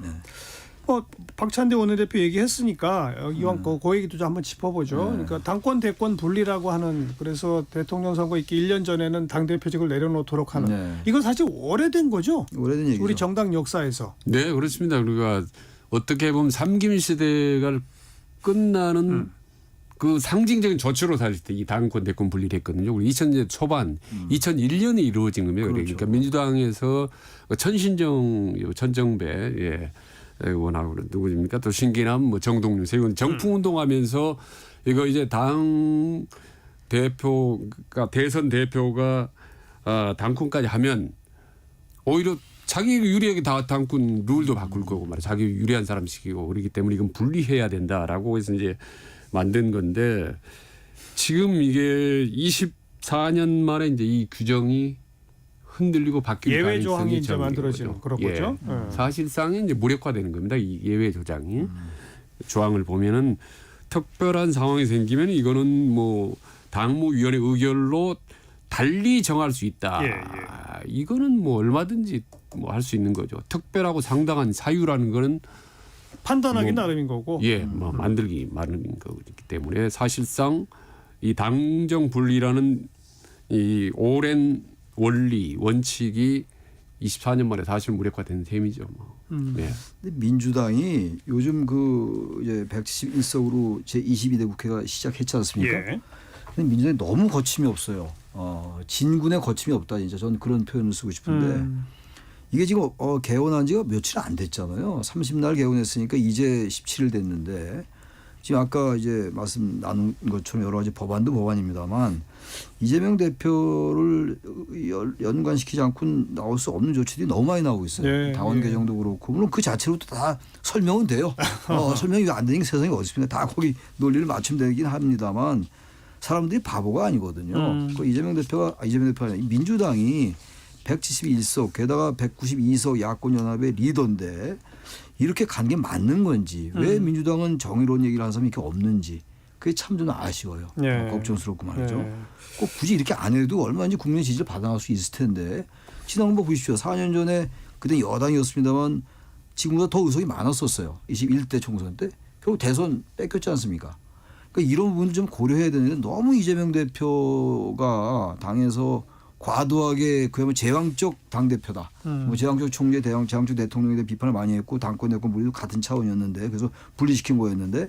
Speaker 2: 박찬대 원내대표 얘기했으니까 이왕 그 얘기도 좀 한번 짚어보죠. 그러니까 당권 대권 분리라고 하는, 그래서 대통령 선거 있기 1년 전에는 당 대표직을 내려놓도록 하는 이건 사실 오래된 거죠.
Speaker 3: 오래된 얘기죠.
Speaker 2: 우리 정당 역사에서.
Speaker 4: 네, 그렇습니다. 우리가 어떻게 보면 삼김 시대가 끝나는 그 상징적인 조치로 사실 이 당권 대권 분리됐거든요. 우리 2000년 초반 2001년에 이루어진 겁니다. 그러니까 민주당에서 천정배 원하고 누구입니까? 또 신기남, 뭐 정동윤, 세운 정풍 운동하면서 이거 이제 당 대표가 대선 대표가 당권까지 하면 오히려 자기 유리하게 다 당권 룰도 바꿀 거고 말이야. 자기 유리한 사람 시키고 그렇기 때문에 이건 분리해야 된다라고 해서 이제 만든 건데 지금 이게 24년 만에 이제 이 규정이 흔들리고 바뀔
Speaker 2: 예외
Speaker 4: 가능성이
Speaker 2: 조항이 이제
Speaker 4: 적은
Speaker 2: 만들어지는
Speaker 4: 거죠.
Speaker 2: 그런
Speaker 4: 예.
Speaker 2: 거죠.
Speaker 4: 사실상은 이제 무력화되는 겁니다. 이 예외 조항이 조항을 보면은 특별한 상황이 생기면 이거는 뭐 당무위원회 의결로 달리 정할 수 있다.
Speaker 2: 예,
Speaker 4: 이거는 뭐 얼마든지 뭐 할 수 있는 거죠. 특별하고 상당한 사유라는 거는
Speaker 2: 판단하기
Speaker 4: 뭐,
Speaker 2: 나름인 거고.
Speaker 4: 예, 뭐 만들기 마련인 거기 때문에 사실상 이 당정 분리라는 이 오랜 원리 원칙이 24년 만에 사실 무력화된 셈이죠. 뭐. 예.
Speaker 3: 근데 민주당이 요즘 그 이제 171석으로 제 22대 국회가 시작했지 않습니까?
Speaker 2: 예.
Speaker 3: 근데 민주당이 너무 거침이 없어요. 진군의 거침이 없다. 진짜 저는 그런 표현을 쓰고 싶은데 이게 지금 개원한 지가 며칠 안 됐잖아요. 30날 개원했으니까 이제 17일 됐는데 지금 아까 이제 말씀 나눈 것처럼 여러 가지 법안도 법안입니다만 이재명 대표를 연관시키지 않고는 나올 수 없는 조치들이 너무 많이 나오고 있어요.
Speaker 2: 예,
Speaker 3: 당원 개정도 그렇고 물론 그 자체로도 다 설명은 돼요. 설명이 안 되는 게 세상에 어디 있습니까? 다 거기 논리를 맞추면 되긴 합니다만 사람들이 바보가 아니거든요. 그 이재명 대표가 아니라 민주당이 171석 게다가 192석 야권연합의 리더인데 이렇게 간 게 맞는 건지 왜 민주당은 정의로운 얘기를 하는 사람이 이렇게 없는지 그게 참 좀 아쉬워요.
Speaker 2: 예.
Speaker 3: 걱정스럽고 말이죠.
Speaker 2: 예.
Speaker 3: 꼭 굳이 이렇게 안 해도 얼마든지 국민의 지지를 받아갈 수 있을 텐데 지난 번 보십시오. 4년 전에 그때 여당이었습니다만 지금보다 더 의석이 많았었어요. 21대 총선 때 결국 대선 뺏겼지 않습니까? 그러니까 이런 부분을 좀 고려해야 되는데 너무 이재명 대표가 당에서 과도하게 그야말로 제왕적 당대표다. 뭐 제왕적 총재, 제왕적 대통령에 대해 비판을 많이 했고 당권 대권 분리도 같은 차원이었는데 그래서 분리시킨 거였는데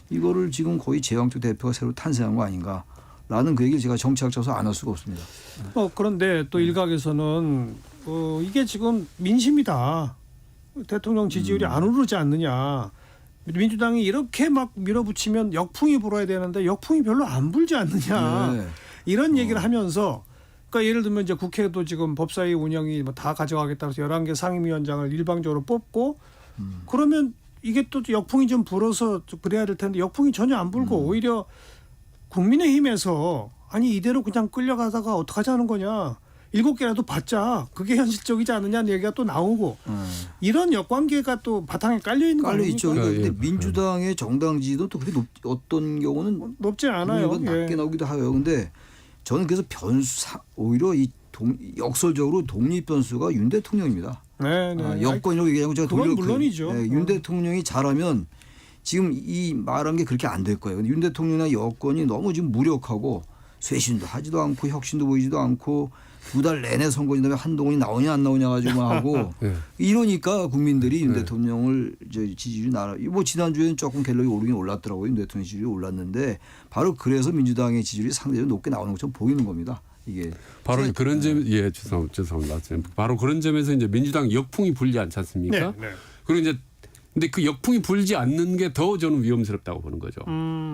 Speaker 3: 이거를 지금 거의 제왕적 대표가 새로 탄생한 거 아닌가라는 그 얘기를 제가 정치학자로서 안 할 수가 없습니다.
Speaker 2: 그런데 또 일각에서는 이게 지금 민심이다. 대통령 지지율이 안 오르지 않느냐. 민주당이 이렇게 막 밀어붙이면 역풍이 불어야 되는데 역풍이 별로 안 불지 않느냐.
Speaker 3: 네.
Speaker 2: 이런 얘기를 하면서 그러니까 예를 들면 이제 국회도 지금 법사위 운영이 뭐 다 가져가겠다고 해서 11개 상임위원장을 일방적으로 뽑고 그러면 이게 또 역풍이 좀 불어서 그래야 될 텐데 역풍이 전혀 안 불고 오히려 국민의힘에서 아니 이대로 그냥 끌려가다가 어떡하자는 거냐. 7개라도 받자. 그게 현실적이지 않느냐는 얘기가 또 나오고 이런 역관계가 또 바탕에 깔려 있는 거
Speaker 3: 깔려
Speaker 2: 아닙니까?
Speaker 3: 있죠. 그런데 민주당의 정당 지지도 또 그렇게 어떤 경우는
Speaker 2: 높지 않아요.
Speaker 3: 낮게
Speaker 2: 예.
Speaker 3: 나오기도 하요. 근데 저는 그래서 오히려 이 역설적으로 독립 변수가 윤 대통령입니다.
Speaker 2: 네.
Speaker 3: 여권이라고 얘기하고 제가
Speaker 2: 그건 물론이죠.
Speaker 3: 윤 대통령이 잘하면 지금 이 말한 게 그렇게 안 될 거예요. 근데 윤 대통령이나 여권이 너무 지금 무력하고 쇄신도 하지도 않고 혁신도 보이지도 않고 2달 내내 선거인 다음에 한동훈이 나오냐 안 나오냐 가지고만 하고 이러니까 국민들이 윤 대통령을 지지율이 뭐 지난주에는 조금 갤럽이 오르긴 올랐더라고요. 윤 대통령 지지율이 올랐는데 바로 그래서 민주당의 지지율이 상대적으로 높게 나오는 것처럼 보이는 겁니다. 이게
Speaker 4: 바로 그런 점, 예, 죄송합니다. 바로 그런 점에서 이제 민주당 역풍이 불지 않지 않습니까?
Speaker 2: 네.
Speaker 4: 그리고 이제 근데 그 역풍이 불지 않는 게 더 저는 위험스럽다고 보는 거죠.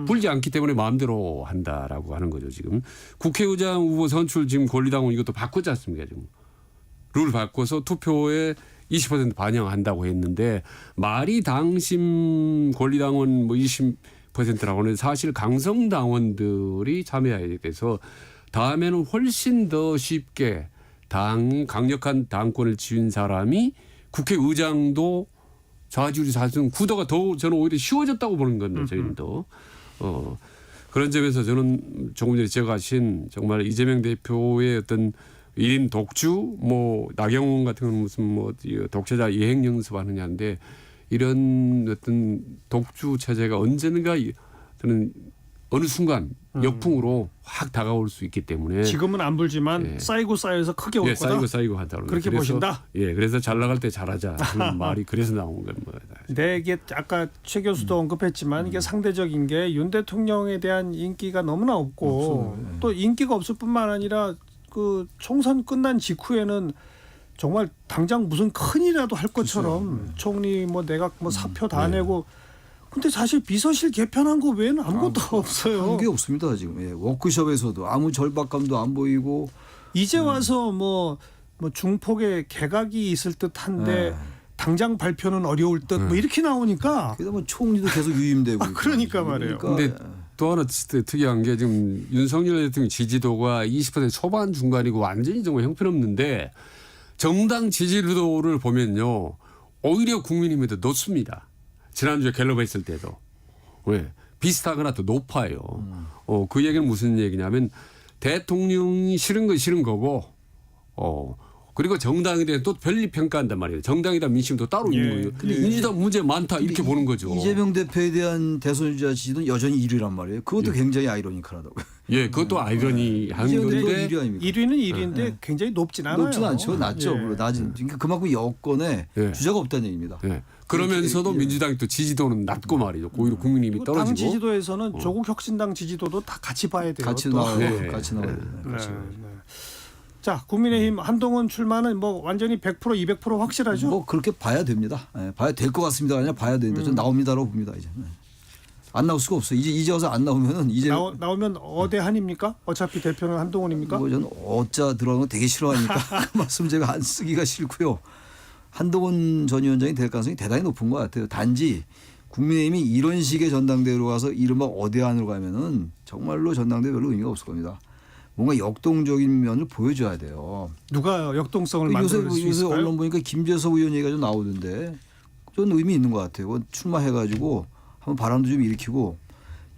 Speaker 4: 불지 않기 때문에 마음대로 한다라고 하는 거죠. 지금 국회의장 후보 선출 지금 권리당원 이것도 바꾸지 않습니까? 지금 룰 바꿔서 투표에 20% 반영한다고 했는데 말이 당심 권리당원 뭐 20%라고 하는데 사실 강성당원들이 참여해야 돼서 다음에는 훨씬 더 쉽게 강력한 당권을 쥐은 사람이 국회의장도 좌지우지 사실은 구도가 더 저는 오히려 쉬워졌다고 보는 건데 저희는 더 그런 점에서 저는 조금 전에 제가 하신 정말 이재명 대표의 어떤 1인 독주 뭐 나경원 같은 건 무슨 뭐 독재자 예행 연습하느냐인데 이런 어떤 독주 체제가 언젠가 저는 어느 순간 역풍으로 확 다가올 수 있기 때문에
Speaker 2: 지금은 안 불지만
Speaker 4: 예.
Speaker 2: 쌓이고 쌓여서 크게 올 거다.
Speaker 4: 쌓이고 한다는
Speaker 2: 그렇게 보신다?
Speaker 4: 예, 그래서 잘 나갈 때 잘하자 하는 말이 그래서 나온 겁니다.
Speaker 2: 네, 이게 아까 최 교수도 언급했지만 이게 상대적인 게 윤 대통령에 대한 인기가 너무나 없고 또 인기가 없을 뿐만 아니라 그 총선 끝난 직후에는 정말 당장 무슨 큰일이라도 할 것처럼 총리 뭐 내각 뭐 사표 다 내고 근데 사실 비서실 개편한 거 외에는 아무것도 없어요.
Speaker 3: 한 게 없습니다 지금. 예. 워크숍에서도 아무 절박감도 안 보이고.
Speaker 2: 이제 와서 뭐 중폭의 개각이 있을 듯한데
Speaker 3: 네.
Speaker 2: 당장 발표는 어려울 듯 뭐 이렇게 나오니까.
Speaker 3: 게다가 뭐 총리도 계속 유임되고.
Speaker 2: 그러니까 말이에요.
Speaker 4: 근데 또 하나 특이한 게 지금 윤석열 대통령 지지도가 20% 초반 중간이고 완전히 정말 형편없는데 정당 지지도를 보면요. 오히려 국민의힘이 더 높습니다. 지난주에 갤럽 했을 때도. 왜? 비슷하거나 더 높아요. 그 얘기는 무슨 얘기냐면 대통령이 싫은 건 싫은 거고 그리고 정당에 대해 또 별리 평가한단 말이에요. 정당이다 민심도 따로 있는 거예요. 근데 민주당 문제 많다 이렇게 보는 거죠.
Speaker 3: 이재명 대표에 대한 대선 주자 지지도는 여전히 1위란 말이에요. 그것도 굉장히 아이러니컬하다고요.
Speaker 4: 예, 그것도 아이러니한
Speaker 3: 이재명 대표
Speaker 4: 건데
Speaker 3: 1위 아닙니까?
Speaker 2: 1위는 1위인데 굉장히 높진 않아요.
Speaker 3: 높지는 않죠. 낮죠.
Speaker 2: 예.
Speaker 3: 낮은. 그러니까 그만큼 여권에
Speaker 4: 예.
Speaker 3: 주자가 없다는 얘기입니다.
Speaker 4: 예. 그러면서도
Speaker 3: 예.
Speaker 4: 민주당이 또 지지도는 낮고 말이죠. 오히려 국민의힘이
Speaker 2: 그리고 당
Speaker 4: 떨어지고.
Speaker 2: 지지도에서는 조국 혁신당 지지도도 다 같이 봐야 돼요.
Speaker 3: 같이
Speaker 2: 또.
Speaker 3: 나와요.
Speaker 4: 네.
Speaker 3: 같이 나와요.
Speaker 2: 네,
Speaker 3: 같이
Speaker 2: 네.
Speaker 3: 나와요.
Speaker 2: 자, 국민의힘 한동훈 출마는 뭐 완전히 100% 200% 확실하죠?
Speaker 3: 뭐 그렇게 봐야 됩니다. 예, 봐야 될 것 같습니다. 아니라 봐야 되는데 전 나옵니다라고 봅니다. 이제 안 나올 수가 없어요. 이제 와서 안 나오면은 이제
Speaker 2: 나오면 어대한입니까? 어차피 대표는 한동훈입니까?
Speaker 3: 뭐 저는 어짜 들어가는 거 되게 싫어하니까 그 말씀 제가 안 쓰기가 싫고요. 한동훈 전 위원장이 될 가능성이 대단히 높은 것 같아요. 단지 국민의힘이 이런 식의 전당대회로 가서 이른바 어대안으로 가면은 정말로 전당대회 별로 의미가 없을 겁니다. 뭔가 역동적인 면을 보여줘야 돼요.
Speaker 2: 누가 역동성을
Speaker 3: 요새
Speaker 2: 만들 수 있을까요?
Speaker 3: 언론 보니까 김재석 의원 얘기가 좀 나오던데 좀 의미 있는 것 같아요. 출마해가지고 한번 바람도 좀 일으키고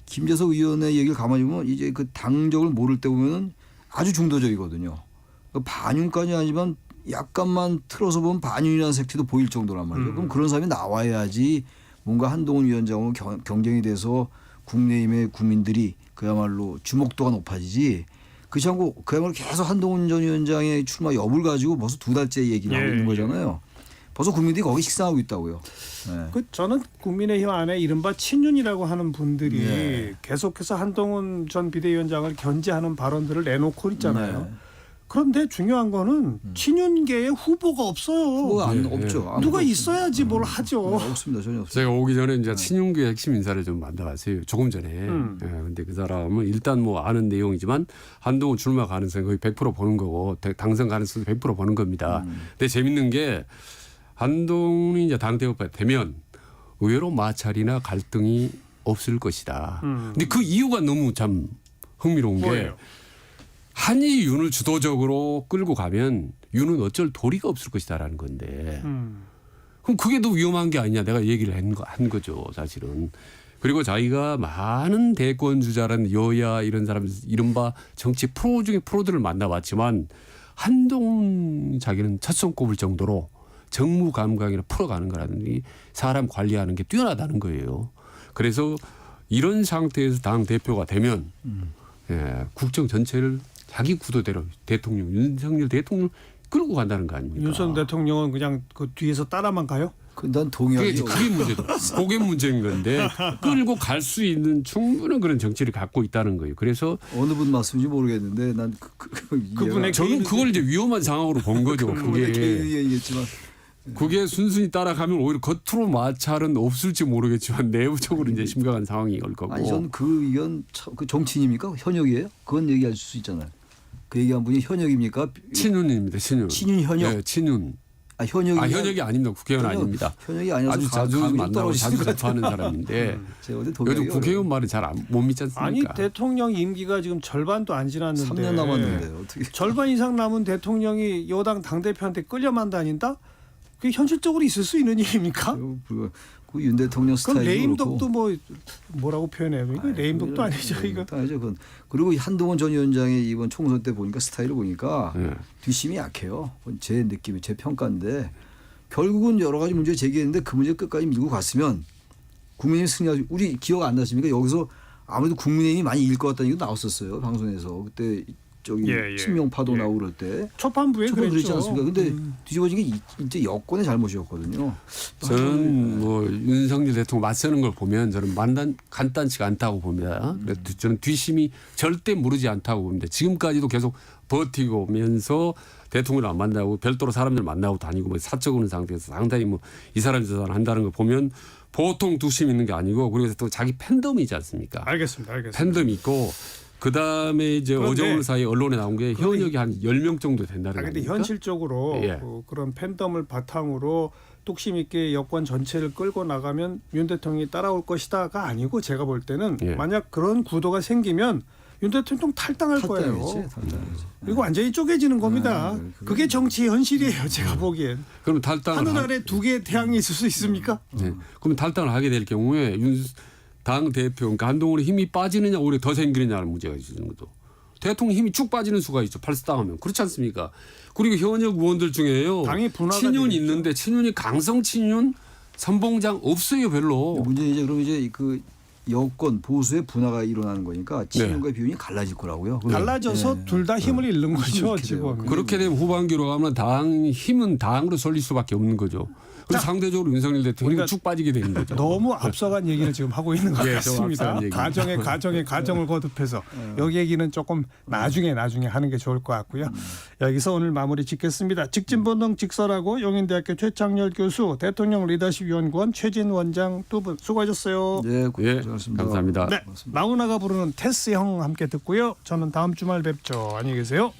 Speaker 3: 김재석 의원의 얘기를 가만히 보면 이제 그 당적을 모를 때 보면은 아주 중도적이거든요. 반윤까지 아니지만 약간만 틀어서 보면 반윤이라는 색채도 보일 정도란 말이죠. 그럼 그런 사람이 나와야지 뭔가 한동훈 위원장하고 경쟁이 돼서 국내임의 국민들이 그야말로 주목도가 높아지지. 그렇지 않고 그야말로 계속 한동훈 전 위원장의 출마 여부를 가지고 벌써 2달째 얘기를 하고 있는 거잖아요. 벌써 국민들이 거기 식상하고 있다고요. 네.
Speaker 2: 저는 국민의힘 안에 이른바 친윤이라고 하는 분들이
Speaker 3: 네.
Speaker 2: 계속해서 한동훈 전 비대위원장을 견제하는 발언들을 내놓고 있잖아요.
Speaker 3: 네.
Speaker 2: 그런데 중요한 거는 친윤계에 후보가 없어요.
Speaker 3: 그거 없죠.
Speaker 2: 누가 있어야지 뭘 하죠.
Speaker 3: 없습니다. 전혀 없습니다.
Speaker 4: 제가 오기 전에 이제 친윤계 핵심 인사를 좀 만나봤어요. 조금 전에. 근데 그 사람은 일단 뭐 아는 내용이지만 한동훈 출마 가능성이 거의 100% 보는 거고 당선 가능성도 100% 보는 겁니다. 근데 재밌는 게 한동훈이 이제 당대표가 되면 의외로 마찰이나 갈등이 없을 것이다. 근데 그 이유가 너무 참 흥미로운 게
Speaker 2: 뭐예요?
Speaker 4: 한이 윤을 주도적으로 끌고 가면 윤은 어쩔 도리가 없을 것이다라는 건데 그럼 그게 더 위험한 게 아니냐 내가 얘기를 한 거죠 사실은. 그리고 자기가 많은 대권 주자라는 여야 이런 사람 이른바 정치 프로 중에 프로들을 만나봤지만 한동훈 자기는 첫 손 꼽을 정도로 정무 감각이나 풀어가는 거라든지 사람 관리하는 게 뛰어나다는 거예요. 그래서 이런 상태에서 당 대표가 되면 국정 전체를 자기 구도대로 대통령 윤석열 대통령 끌고 간다는 거 아닙니까?
Speaker 2: 윤석열 대통령은 그냥 그 뒤에서 따라만 가요?
Speaker 3: 난 동의하죠.
Speaker 4: 그게 문제다. 그게 문제인 건데 끌고 갈 수 있는 충분한 그런 정치를 갖고 있다는 거예요. 그래서
Speaker 3: 어느 분 말씀인지 모르겠는데 난
Speaker 2: 그분의
Speaker 4: 저는 그걸 이제 위험한 상황으로 본 거죠.
Speaker 3: 개인
Speaker 4: 그게
Speaker 3: 의견이겠지만
Speaker 4: 그게 순순히 따라가면 오히려 겉으로 마찰은 없을지 모르겠지만 내부적으로 이제 심각한 상황이 올 거고.
Speaker 3: 아니 저는 그 의견 그 정치인입니까? 현역이에요? 그건 얘기할 수 있잖아요. 그 얘기한 분이 현역입니까?
Speaker 4: 친윤입니다. 친윤.
Speaker 3: 친윤 현역.
Speaker 4: 네, 친윤.
Speaker 3: 현역이
Speaker 4: 아닙니다. 국회의원 아닙니다.
Speaker 3: 현역이 아니어서
Speaker 4: 아주 자주 만나고 자주 접하는 사람인데
Speaker 3: 제가 어디
Speaker 4: 요즘 국회의원 말은 잘 못 믿지 않습니까?
Speaker 2: 아니 대통령 임기가 지금 절반도 안 지났는데
Speaker 3: 3년 남았는데요. 어떻게?
Speaker 2: 절반 이상 남은 대통령이 여당 당대표한테 끌려만 다닌다? 그게 현실적으로 있을 수 있는 일입니까?
Speaker 3: 그 윤 대통령
Speaker 2: 그럼
Speaker 3: 스타일이
Speaker 2: 레임덕도 뭐라고 표현해요? 이거 레임덕도 아니죠 이거.
Speaker 3: 아니죠. 그건. 그리고 한동훈 전 위원장의 이번 총선 때 보니까 스타일을 보니까 뒷심이 약해요. 제 느낌이 제 평가인데 결국은 여러 가지 문제 제기했는데 그 문제 끝까지 밀고 갔으면 국민의힘 승리하고 우리 기억 안 나십니까? 여기서 아무래도 국민의힘이 많이 이길 것 같다는 얘기도 나왔었어요. 방송에서. 그때 저기
Speaker 2: 예.
Speaker 3: 친명 파도
Speaker 2: 예.
Speaker 3: 나오고 그럴 때
Speaker 2: 초반부에
Speaker 3: 초반 그렇지
Speaker 2: 그랬죠.
Speaker 3: 않습니까? 근데 뒤집어진 게 이제 여권의 잘못이었거든요.
Speaker 4: 저는 뭐 윤석열 대통령 맞서는 걸 보면 저는 간단치가 않다고 봅니다. 그래서 저는 뒷심이 절대 모르지 않다고 봅니다. 지금까지도 계속 버티고 오면서 대통령을 안 만나고 별도로 사람들 만나고 다니고 뭐 사적 오는 상태에서 상당히 뭐 이 사람 저 사람 한다는 걸 보면 보통 뒷심 있는 게 아니고 그리고 또 자기 팬덤이 있지 않습니까?
Speaker 2: 알겠습니다.
Speaker 4: 팬덤이 있고 그다음에 이제
Speaker 2: 그런데
Speaker 4: 어제 오늘 사이 언론에 나온 게 현역이 한 10명 정도 된다는 거
Speaker 2: 근데
Speaker 4: 아닙니까?
Speaker 2: 현실적으로
Speaker 4: 예.
Speaker 2: 그런 팬덤을 바탕으로 뚝심 있게 여권 전체를 끌고 나가면 윤 대통령이 따라올 것이다가 아니고 제가 볼 때는
Speaker 4: 예.
Speaker 2: 만약 그런 구도가 생기면 윤 대통령 탈당할 거예요.
Speaker 3: 탈당이지.
Speaker 2: 그리고 완전히 쪼개지는 겁니다. 그게 정치 현실이에요. 제가 보기엔.
Speaker 4: 그럼 탈당을
Speaker 2: 하늘 아래 두 개의 태양이 있을 수 있습니까?
Speaker 4: 네. 그럼 탈당을 하게 될 경우에 당 대표 그러니까 한동훈의 힘이 빠지느냐 오히려 더 생기느냐는 문제가 있는 거죠. 대통령 힘이 쭉 빠지는 수가 있죠. 발사당하면 그렇지 않습니까? 그리고 현역 의원들 중에요.
Speaker 2: 당이 분화가
Speaker 4: 친윤
Speaker 2: 되겠죠.
Speaker 4: 있는데 친윤이 강성 친윤 선봉장 없어요 별로.
Speaker 3: 문제는 이제 그럼 이제 그 여권 보수의 분화가 일어나는 거니까 친윤과 비윤이 갈라질 거라고요.
Speaker 2: 갈라져서
Speaker 3: 예.
Speaker 2: 둘 다 힘을 잃는 거죠.
Speaker 3: 그렇게
Speaker 2: 지금.
Speaker 3: 돼요.
Speaker 4: 그렇게 되면 후반기로 가면 당 힘은 당으로 쏠릴 수밖에 없는 거죠. 그래서 상대적으로 윤석열 대통령이
Speaker 2: 우리가
Speaker 4: 쭉 빠지게 되는 거죠.
Speaker 2: 너무 앞서간 얘기를 지금 하고 있는 것
Speaker 4: 예, 좀
Speaker 2: 같습니다.
Speaker 4: 앞서간 얘기입니다.
Speaker 2: 가정을 거듭해서 여기 얘기는 조금 나중에 하는 게 좋을 것 같고요. 여기서 오늘 마무리 짓겠습니다. 직진본능 직설하고 용인대학교 최창렬 교수, 대통령 리더십연구원 최진 원장 두 분 수고하셨어요.
Speaker 3: 네,
Speaker 4: 예,
Speaker 3: 고생하셨습니다.
Speaker 4: 감사합니다.
Speaker 2: 네, 나훈아가 부르는 테스 형 함께 듣고요. 저는 다음 주말 뵙죠. 안녕히 계세요.